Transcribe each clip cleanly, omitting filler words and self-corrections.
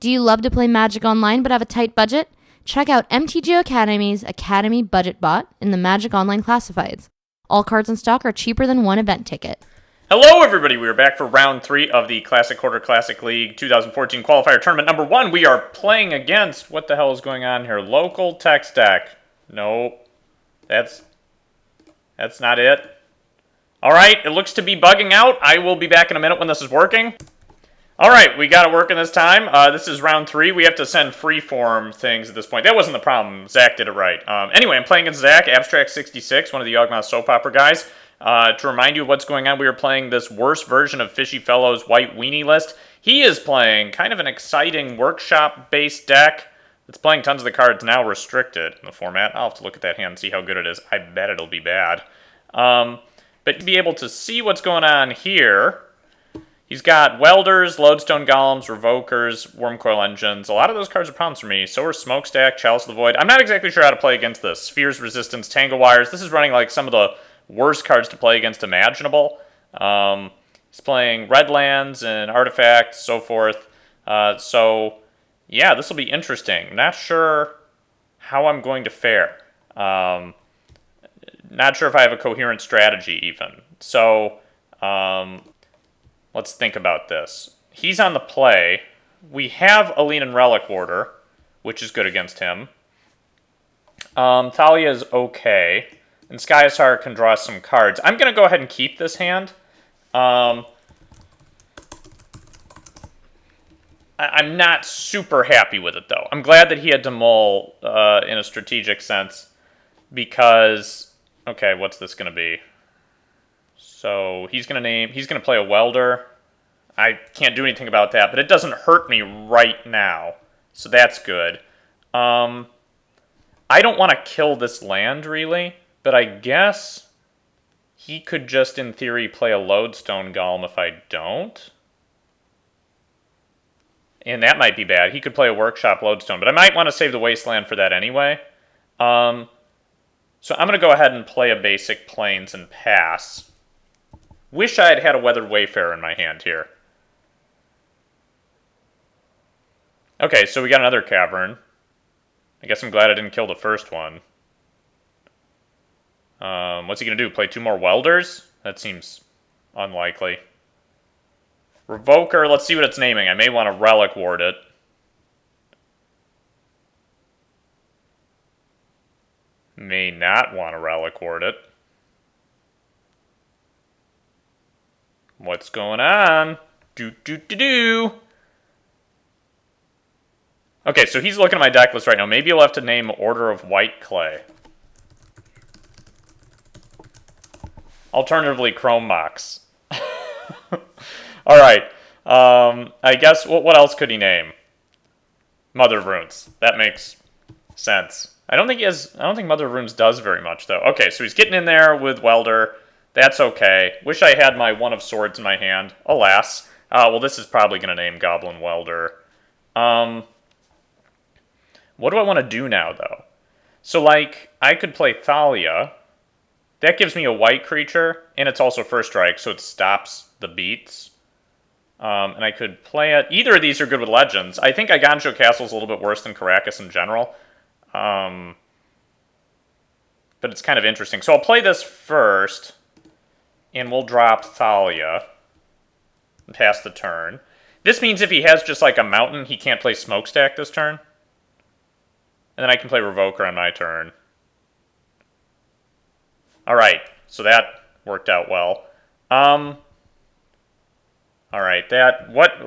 Do you love to play Magic Online but have a tight budget? Check out Mtgo Academy's Academy Budget Bot in the Magic Online Classifieds. All cards in stock are cheaper than one event ticket. Hello, everybody. We are back for round 3 of the Classic Quarter Classic League 2014 Qualifier Tournament number 1. We are playing against, what the hell is going on here? Local Text Deck. No, that's not it. All right, it looks to be bugging out. I will be back in a minute when this is working. All right, we got it working this time. This is round 3. We have to send freeform things at this point. That wasn't the problem. Zach did it right. Anyway, I'm playing against Zach, Abstract66, one of the Yawgmoth soap opera guys. To remind you of what's going on, we are playing this worst version of Fishy Fellow's White Weenie list. He is playing kind of an exciting workshop-based deck that's playing tons of the cards now restricted in the format. I'll have to look at that hand and see how good it is. I bet it'll be bad. But to be able to see what's going on here, he's got Welders, Lodestone Golems, Revokers, Wormcoil Engines. A lot of those cards are problems for me. So are Smokestack, Chalice of the Void. I'm not exactly sure how to play against this. Spheres Resistance, Tangle Wires. This is running like some of the worst cards to play against imaginable. He's playing Redlands and Artifacts, so forth. So, yeah, this will be interesting. Not sure how I'm going to fare. Not sure if I have a coherent strategy, even. So, let's think about this. He's on the play. We have Aline Relic Warder, which is good against him. Thalia is okay. And Hussar can draw some cards. I'm going to go ahead and keep this hand. I'm not super happy with it, though. I'm glad that he had to mull in a strategic sense because... Okay, what's this going to be? So he's going to play a Welder. I can't do anything about that, but it doesn't hurt me right now. So that's good. I don't want to kill this land, really. But I guess he could just, in theory, play a Lodestone Golem if I don't. And that might be bad. He could play a Workshop Lodestone, but I might want to save the Wasteland for that anyway. So I'm going to go ahead and play a basic Plains and pass. Wish I had had a Weathered Wayfarer in my hand here. Okay, so we got another Cavern. I guess I'm glad I didn't kill the first one. What's he going to do? Play 2 more Welders? That seems unlikely. Revoker, let's see what it's naming. I may want to Relic Ward it. May not want to Relic Ward it. What's going on? Okay, so he's looking at my deck list right now. Maybe he'll have to name Order of White Clay. Alternatively, Chrome Mox. All right. I guess what else could he name? Mother of Runes. That makes sense. I don't think Mother of Runes does very much though. Okay, so he's getting in there with Welder. That's okay. Wish I had my One of Swords in my hand. Alas. Well, this is probably going to name Goblin Welder. What do I want to do now though? So like I could play Thalia. That gives me a white creature, and it's also first strike, so it stops the beats. And I could play it. Either of these are good with Legends. I think Igancho Castle is a little bit worse than Caracas in general. But it's kind of interesting. So I'll play this first, and we'll drop Thalia and pass the turn. This means if he has just like a mountain, he can't play Smokestack this turn. And then I can play Revoker on my turn. All right, so that worked out well. All right,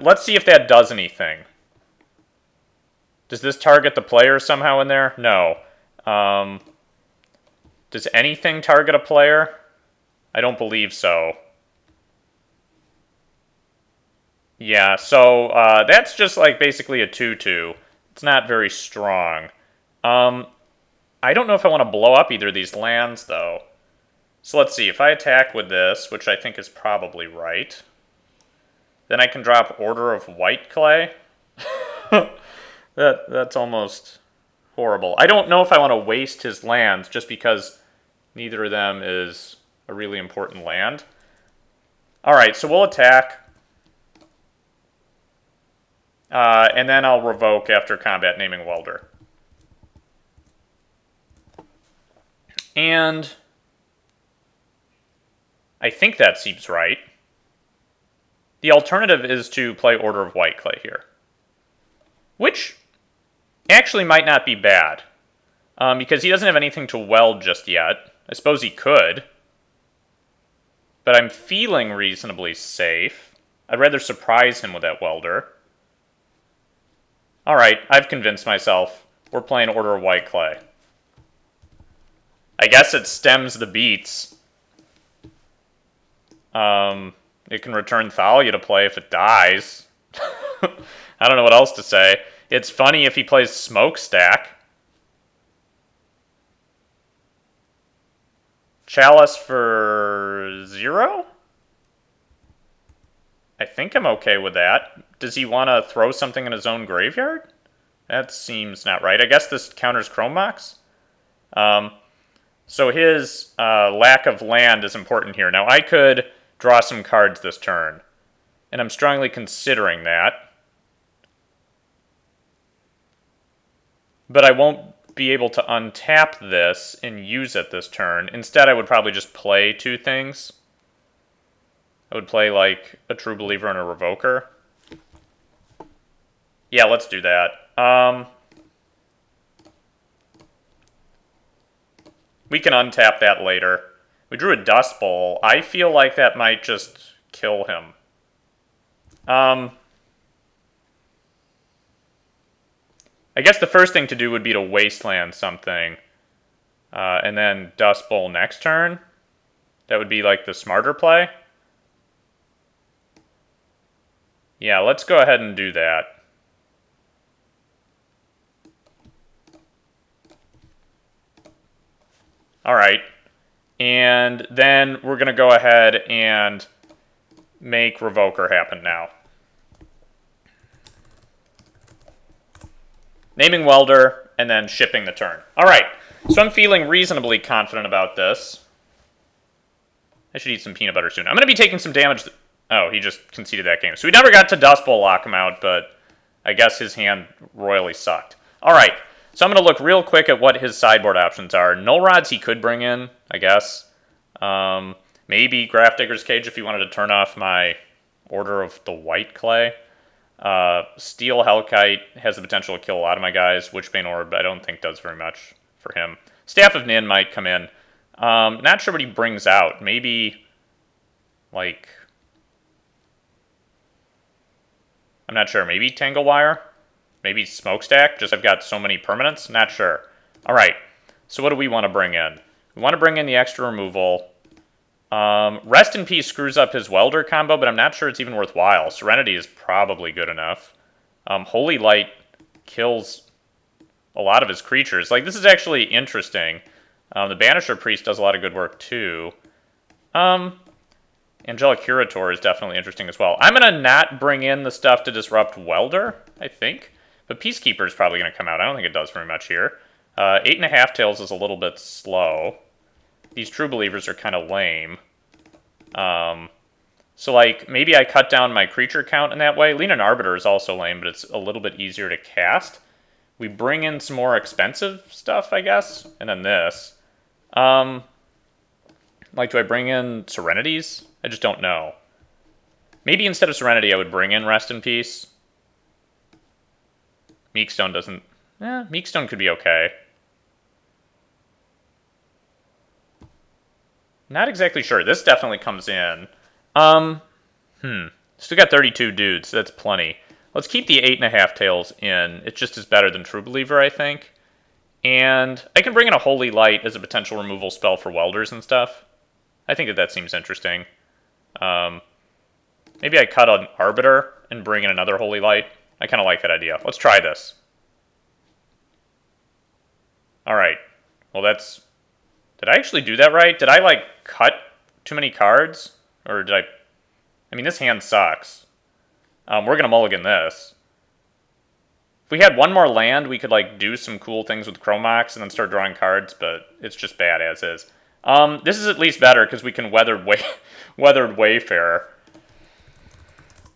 let's see if that does anything. Does this target the player somehow in there? No. Does anything target a player? I don't believe so. Yeah, so that's just like basically a 2/2. It's not very strong. I don't know if I want to blow up either of these lands, though. So let's see, if I attack with this, which I think is probably right, then I can drop Order of White Clay. That's almost horrible. I don't know if I want to waste his lands just because neither of them is a really important land. All right, so we'll attack. And then I'll revoke after combat, naming welder. And I think that seems right. The alternative is to play Order of White Clay here, which actually might not be bad, because he doesn't have anything to weld just yet. I suppose he could, but I'm feeling reasonably safe. I'd rather surprise him with that welder. Alright, I've convinced myself. We're playing Order of White Clay. I guess it stems the beats. It can return Thalia to play if it dies. I don't know what else to say. It's funny if he plays Smokestack. Chalice for 0? I think I'm okay with that. Does he want to throw something in his own graveyard? That seems not right. I guess this counters Chrome Mox. So his lack of land is important here. Now I could draw some cards this turn, and I'm strongly considering that. But I won't be able to untap this and use it this turn. Instead, I would probably just play two things. I would play like a True Believer and a Revoker. Yeah, let's do that. We can untap that later. We drew a Dust Bowl. I feel like that might just kill him. I guess the first thing to do would be to Wasteland something. And then Dust Bowl next turn. That would be like the smarter play. Yeah, let's go ahead and do that. Alright. And then we're going to go ahead and make Revoker happen now. Naming Welder, and then shipping the turn. Alright, so I'm feeling reasonably confident about this. I should eat some peanut butter soon. I'm going to be taking some damage. Oh, he just conceded that game. So we never got to Dust Bowl lock him out, but I guess his hand royally sucked. Alright, so I'm going to look real quick at what his sideboard options are. Null Rods he could bring in, I guess. Maybe Grafdigger's Cage if he wanted to turn off my Order of the White Clay. Steel Hellkite has the potential to kill a lot of my guys. Witchbane Orb I don't think does very much for him. Staff of Nin might come in. Not sure what he brings out. Maybe, like, I'm not sure. Maybe Tangle Wire? Maybe Smokestack? Just I've got so many permanents? Not sure. Alright, so what do we want to bring in? We want to bring in the extra removal. Rest in Peace screws up his Welder combo, but I'm not sure it's even worthwhile. Serenity is probably good enough. Holy Light kills a lot of his creatures. Like, this is actually interesting. The Banisher Priest does a lot of good work, too. Angelic Curator is definitely interesting as well. I'm going to not bring in the stuff to disrupt Welder, I think. But Peacekeeper is probably going to come out. I don't think it does very much here. 8.5 Tails is a little bit slow. These True Believers are kind of lame. So, like, maybe I cut down my creature count in that way. Leanin' Arbiter is also lame, but it's a little bit easier to cast. We bring in some more expensive stuff, I guess. And then this. Like, do I bring in Serenities? I just don't know. Maybe instead of Serenity, I would bring in Rest in Peace. Meekstone doesn't... Meekstone could be okay. Not exactly sure. This definitely comes in. Still got 32 dudes. That's plenty. Let's keep the 8.5 Tails in. It just is better than True Believer, I think. And I can bring in a Holy Light as a potential removal spell for welders and stuff. I think that seems interesting. Maybe I cut an Arbiter and bring in another Holy Light. I kind of like that idea. Let's try this. Alright. Well, that's... Did I actually do that right? Did I, like, cut too many cards? Or did I... I mean, this hand sucks. We're going to mulligan this. If we had one more land, we could, like, do some cool things with Chrome Mox and then start drawing cards, but it's just bad as is. This is at least better because we can Weathered Wayfarer.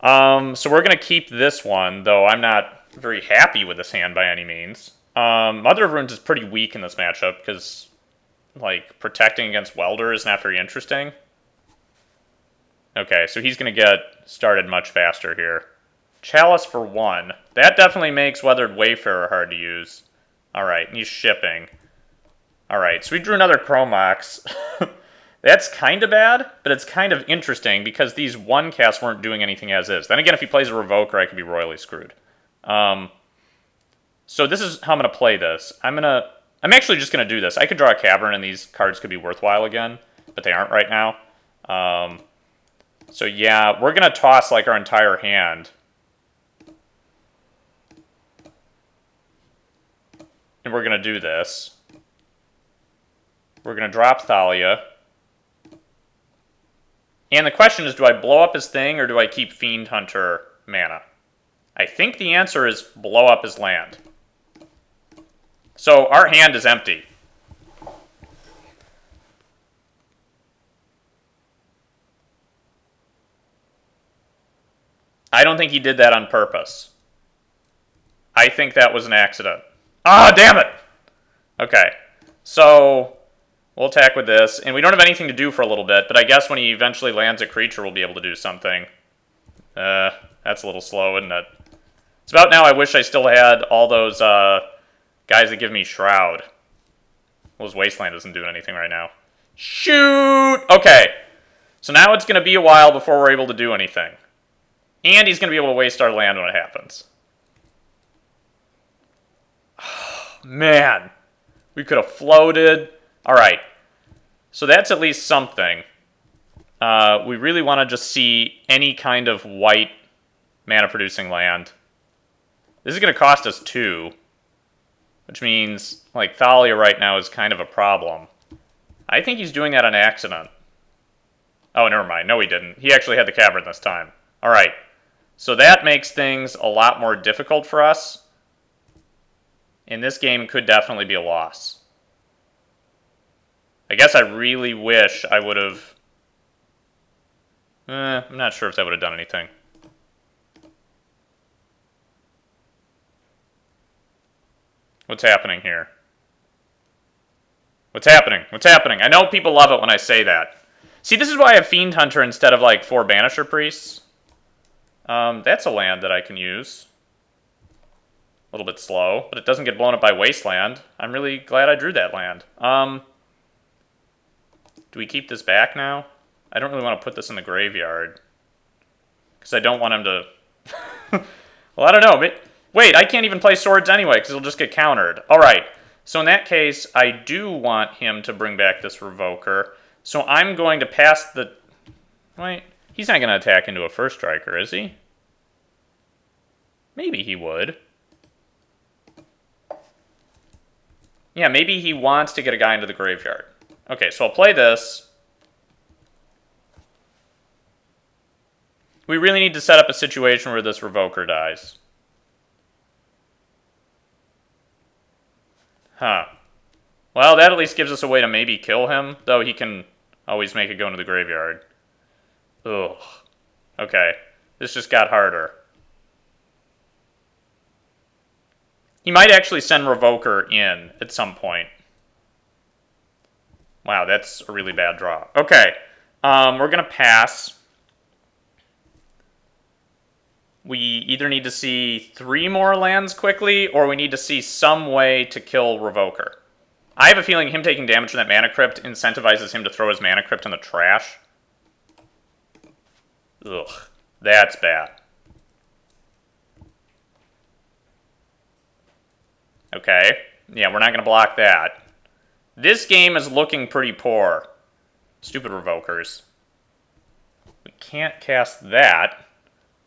So we're going to keep this one, though I'm not very happy with this hand by any means. Mother of Runes is pretty weak in this matchup because, like, protecting against Welder is not very interesting. Okay, so he's going to get started much faster here. Chalice for 1. That definitely makes Weathered Wayfarer hard to use. Alright, and he's shipping. Alright, so we drew another Chromox. That's kind of bad, but it's kind of interesting because these 1-casts weren't doing anything as is. Then again, if he plays a Revoker, I could be royally screwed. So this is how I'm going to play this. I'm actually just going to do this. I could draw a Cavern and these cards could be worthwhile again, but they aren't right now. So yeah, we're going to toss like our entire hand. And we're going to do this. We're going to drop Thalia. And the question is, do I blow up his thing or do I keep Fiend Hunter mana? I think the answer is blow up his land. So our hand is empty. I don't think he did that on purpose. I think that was an accident. Ah, damn it! Okay, so we'll attack with this, and we don't have anything to do for a little bit, but I guess when he eventually lands a creature, we'll be able to do something. That's a little slow, isn't it? It's about now I wish I still had all those guys that give me Shroud. Well, his Wasteland isn't doing anything right now. Shoot! Okay, so now it's going to be a while before we're able to do anything. And he's going to be able to waste our land when it happens. Man, we could have floated. All right, so that's at least something. We really want to just see any kind of white mana-producing land. This is going to cost us 2, which means, like, Thalia right now is kind of a problem. I think he's doing that on accident. Oh, never mind. No, he didn't. He actually had the Cavern this time. All right, so that makes things a lot more difficult for us. And this game could definitely be a loss. I guess I really wish I would have... I'm not sure if that would have done anything. What's happening here? What's happening? What's happening? I know people love it when I say that. See, this is why I have Fiend Hunter instead of, like, 4 Banisher Priests. That's a land that I can use. A little bit slow, but it doesn't get blown up by Wasteland. I'm really glad I drew that land. Do we keep this back now? I don't really want to put this in the graveyard. Because I don't want him to... Well, I don't know. Wait, I can't even play swords anyway, because it'll just get countered. Alright, so in that case, I do want him to bring back this Revoker. So I'm going to pass the... Wait, he's not going to attack into a First Striker, is he? Maybe he would. Yeah, maybe he wants to get a guy into the graveyard. Okay, so I'll play this. We really need to set up a situation where this Revoker dies. Huh. Well, that at least gives us a way to maybe kill him, though he can always make it go into the graveyard. Ugh. Okay, this just got harder. He might actually send Revoker in at some point. Wow, that's a really bad draw. Okay, we're going to pass. We either need to see 3 more lands quickly, or we need to see some way to kill Revoker. I have a feeling him taking damage from that Mana Crypt incentivizes him to throw his Mana Crypt in the trash. Ugh, that's bad. Okay, yeah, we're not going to block that. This game is looking pretty poor. Stupid Revokers. We can't cast that.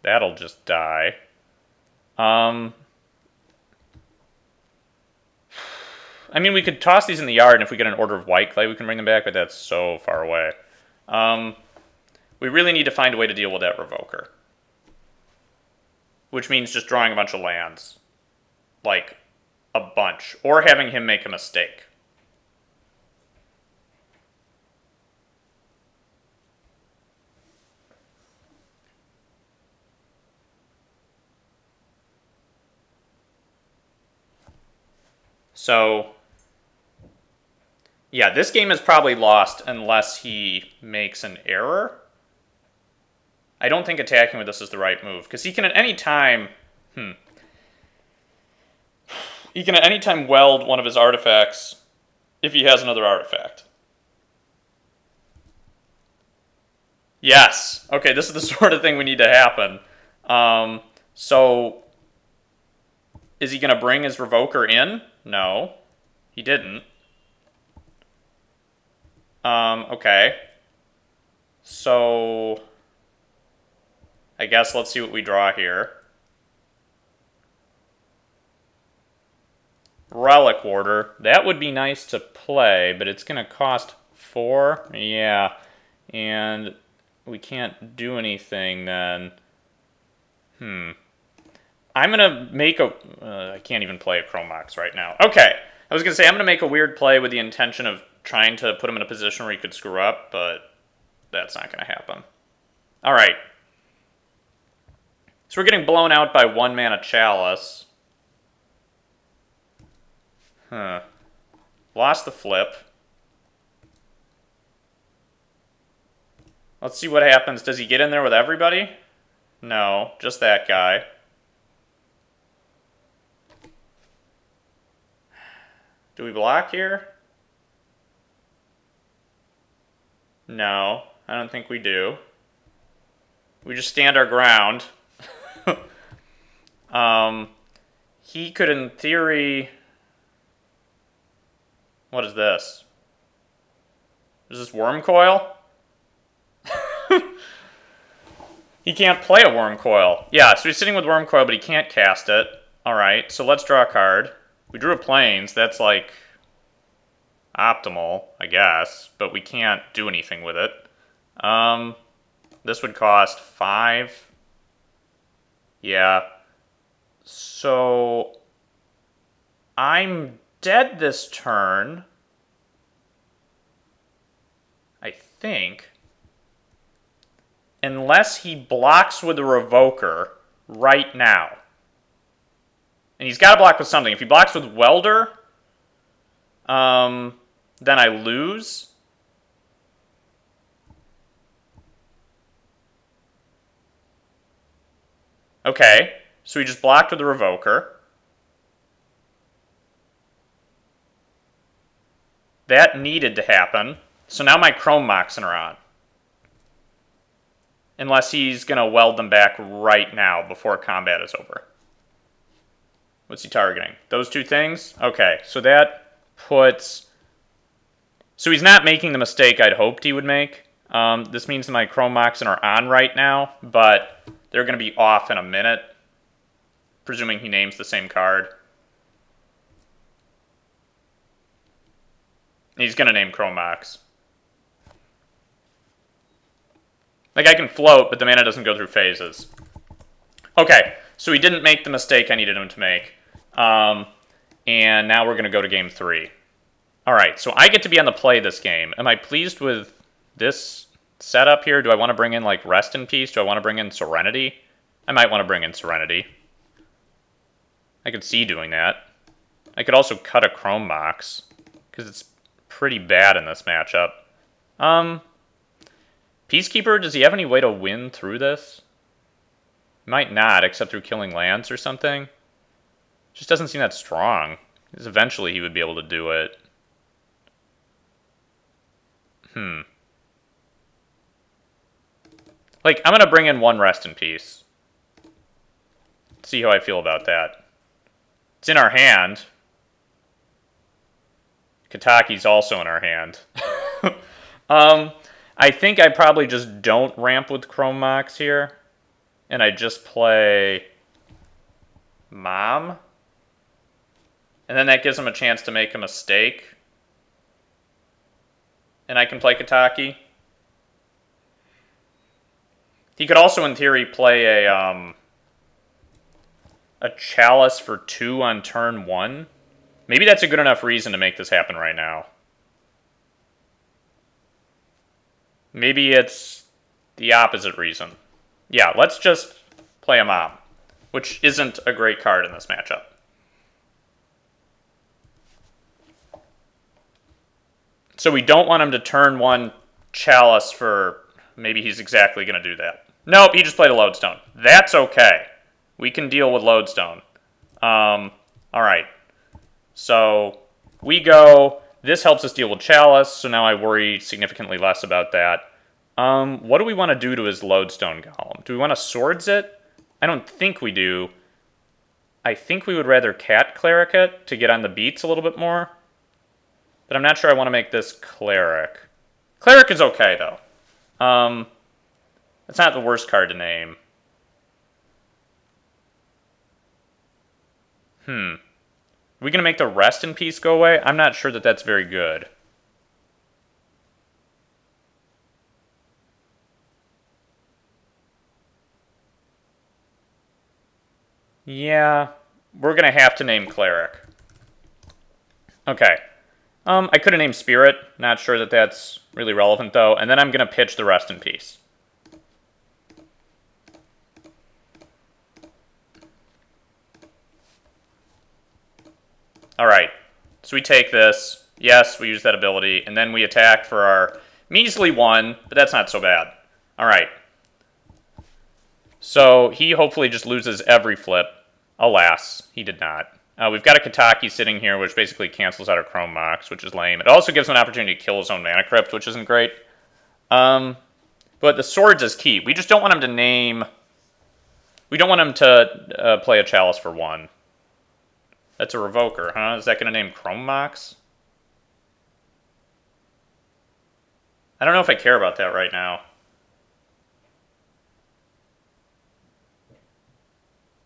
That'll just die. I mean, we could toss these in the yard, and if we get an Order of White Clay, we can bring them back, but that's so far away. We really need to find a way to deal with that Revoker. Which means just drawing a bunch of lands. Like, a bunch. Or having him make a mistake. So, yeah, this game is probably lost unless he makes an error. I don't think attacking with this is the right move, because he can at any time... He can at any time weld one of his artifacts if he has another artifact. Yes. Okay, this is the sort of thing we need to happen. So, is he going to bring his Revoker in? No, he didn't. Okay. So, I guess let's see what we draw here. Relic Warder. That would be nice to play, but it's going to cost 4. Yeah. And we can't do anything then. I'm going to make a... I can't even play a Chromox right now. Okay. I was going to say I'm going to make a weird play with the intention of trying to put him in a position where he could screw up, but that's not going to happen. All right. So we're getting blown out by 1 mana Chalice. Lost the flip. Let's see what happens. Does he get in there with everybody? No, just that guy. Do we block here? No, I don't think we do. We just stand our ground. He could, in theory... What is this? Is this Worm Coil? He can't play a Worm Coil. Yeah, so he's sitting with Worm Coil, but he can't cast it. Alright, so let's draw a card. We drew a Plains. That's, like, optimal, I guess. But we can't do anything with it. This would cost 5. Yeah. So... I'm dead this turn. I think. Unless he blocks with a Revoker right now. And he's got to block with something. If he blocks with Welder, then I lose. Okay, so he just blocked with the Revoker. That needed to happen. So now my Chrome Moxen are on. Unless he's going to weld them back right now before combat is over. What's he targeting? Those two things? Okay, so that puts... So he's not making the mistake I'd hoped he would make. This means my Chrome Moxen are on right now, but they're going to be off in a minute. Presuming he names the same card. He's going to name Chrome Mox. Like, I can float, but the mana doesn't go through phases. Okay, so he didn't make the mistake I needed him to make. And now we're going to go to game 3. Alright, so I get to be on the play this game. Am I pleased with this setup here? Do I want to bring in, like, Rest in Peace? Do I want to bring in Serenity? I might want to bring in Serenity. I could see doing that. I could also cut a Chrome Mox, because it's pretty bad in this matchup. Peacekeeper, does he have any way to win through this? Might not, except through killing lands or something. Just doesn't seem that strong. Because eventually he would be able to do it. Like, I'm going to bring in 1 Rest in Peace. See how I feel about that. It's in our hand. Kataki's also in our hand. I think I probably just don't ramp with Chrome Mox here. And I just play Mom. And then that gives him a chance to make a mistake. And I can play Kataki. He could also, in theory, play a Chalice for 2 on turn 1. Maybe that's a good enough reason to make this happen right now. Maybe it's the opposite reason. Yeah, let's just play a Mom, which isn't a great card in this matchup. So we don't want him to turn one Chalice for... Maybe he's exactly going to do that. Nope, he just played a Lodestone. That's okay. We can deal with Lodestone. Alright. So we go... This helps us deal with Chalice, so now I worry significantly less about that. What do we want to do to his Lodestone Golem? Do we want to Swords it? I don't think we do. I think we would rather Cat Cleric it to get on the beats a little bit more. But I'm not sure I want to make this Cleric. Cleric is okay, though. It's not the worst card to name. Are we going to make the Rest in Peace go away? I'm not sure that that's very good. Yeah, we're going to have to name Cleric. Okay. I could have named Spirit. Not sure that that's really relevant, though. And then I'm going to pitch the Rest in Peace. Alright. So we take this. Yes, we use that ability. And then we attack for our measly 1, but that's not so bad. Alright. So he hopefully just loses every flip. Alas, he did not. We've got a Kataki sitting here, which basically cancels out our Chrome Mox, which is lame. It also gives him an opportunity to kill his own Mana Crypt, which isn't great. But the Swords is key. We just don't want him to name... We don't want him to play a Chalice for 1. That's a Revoker, huh? Is that going to name Chrome Mox? I don't know if I care about that right now.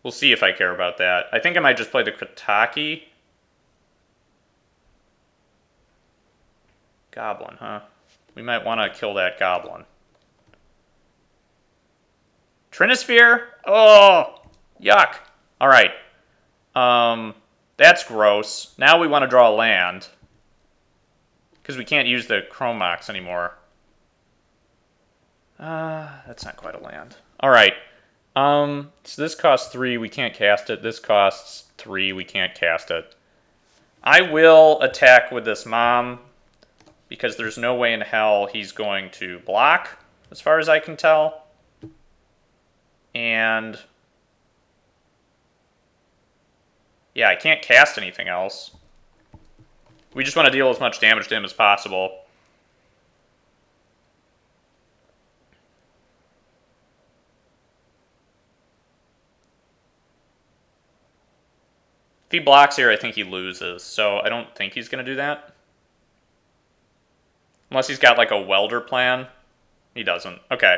We'll see if I care about that. I think I might just play the Kataki. Goblin, huh? We might want to kill that Goblin. Trinisphere? Oh, yuck. All right. That's gross. Now we want to draw a land. Because we can't use the Chrome Mox anymore. That's not quite a land. All right. So this costs 3, we can't cast it. This costs 3, we can't cast it. I will attack with this Mom, because there's no way in hell he's going to block, as far as I can tell. And... yeah, I can't cast anything else. We just want to deal as much damage to him as possible. If he blocks here, I think he loses, so I don't think he's going to do that. Unless he's got, like, a welder plan. He doesn't. Okay.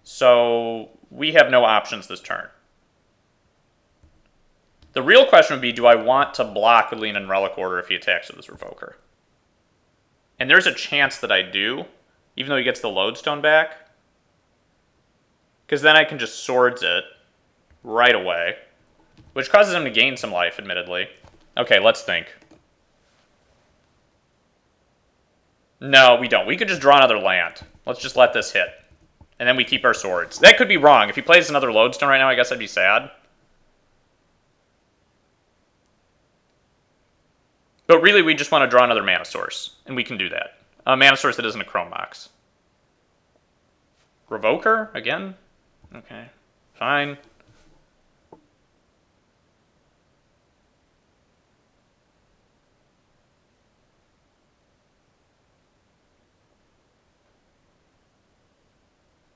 So we have no options this turn. The real question would be, do I want to block with Lean in Relic Order if he attacks with his Revoker? And there's a chance that I do, even though he gets the Lodestone back. Because then I can just Swords it right away. Which causes him to gain some life, admittedly. Okay, let's think. No, we don't. We could just draw another land. Let's just let this hit. And then we keep our Swords. That could be wrong. If he plays another Lodestone right now, I guess I'd be sad. But really, we just want to draw another mana source. And we can do that. A mana source that isn't a Chrome Mox. Revoker? Again? Okay. Fine.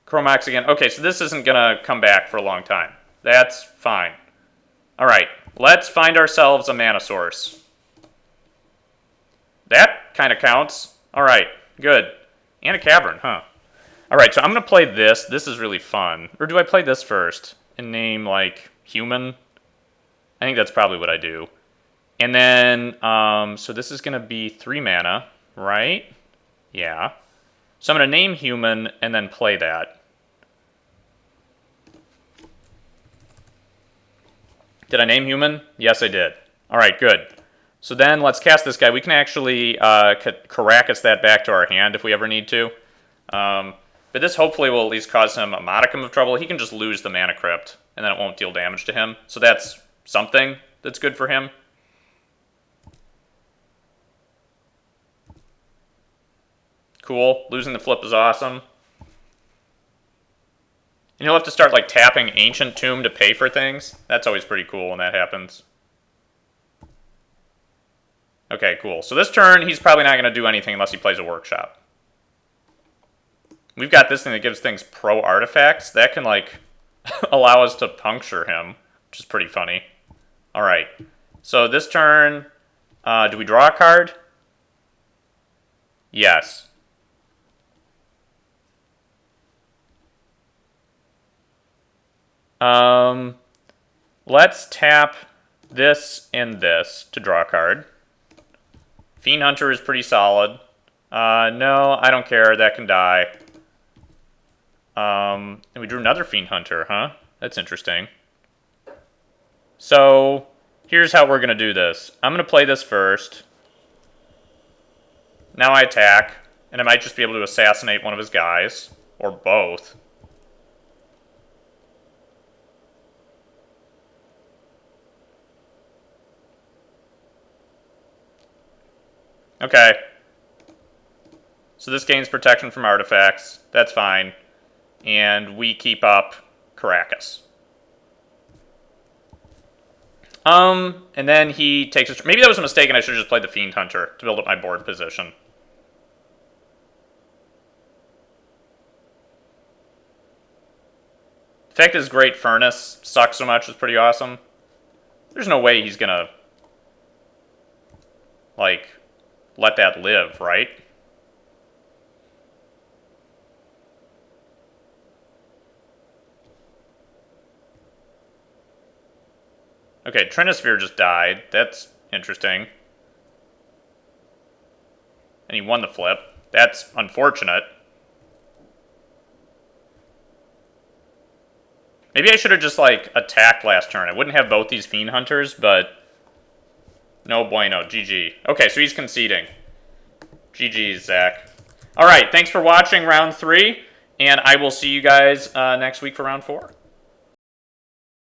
Chrome Mox again. Okay, so this isn't going to come back for a long time. That's fine. Alright, let's find ourselves a mana source. That kind of counts. Alright, good. And a Cavern, huh? Alright, so I'm going to play this. This is really fun. Or do I play this first and name, like, Human? I think that's probably what I do. And then, so this is going to be 3 mana, right? Yeah. So I'm going to name Human and then play that. Did I name Human? Yes, I did. Alright, good. So then let's cast this guy. We can actually Caracas that back to our hand if we ever need to. But this hopefully will at least cause him a modicum of trouble. He can just lose the Mana Crypt, and then it won't deal damage to him. So that's something that's good for him. Cool. Losing the flip is awesome. And you'll have to start like tapping Ancient Tomb to pay for things. That's always pretty cool when that happens. Okay, cool. So this turn, he's probably not going to do anything unless he plays a Workshop. We've got this thing that gives things pro artifacts. That can, like, allow us to puncture him, which is pretty funny. All right. So this turn, do we draw a card? Yes. Let's tap this and this to draw a card. Fiend Hunter is pretty solid. No, I don't care. That can die. And we drew another Fiend Hunter, huh? That's interesting. So, here's how we're going to do this. I'm going to play this first. Now I attack, and I might just be able to assassinate one of his guys, or both. Okay. So this gains protection from artifacts. That's fine. And we keep up Caracas. And then he takes a... Maybe that was a mistake and I should have just played the Fiend Hunter to build up my board position. The fact his Great Furnace sucks so much is pretty awesome. There's no way he's gonna, like, let that live, right? Okay, Trinisphere just died. That's interesting. And he won the flip. That's unfortunate. Maybe I should have just, like, attacked last turn. I wouldn't have both these Fiend Hunters, but... No bueno. GG. Okay, so he's conceding. GG's, Zach. Alright, thanks for watching round 3, and I will see you guys next week for round 4.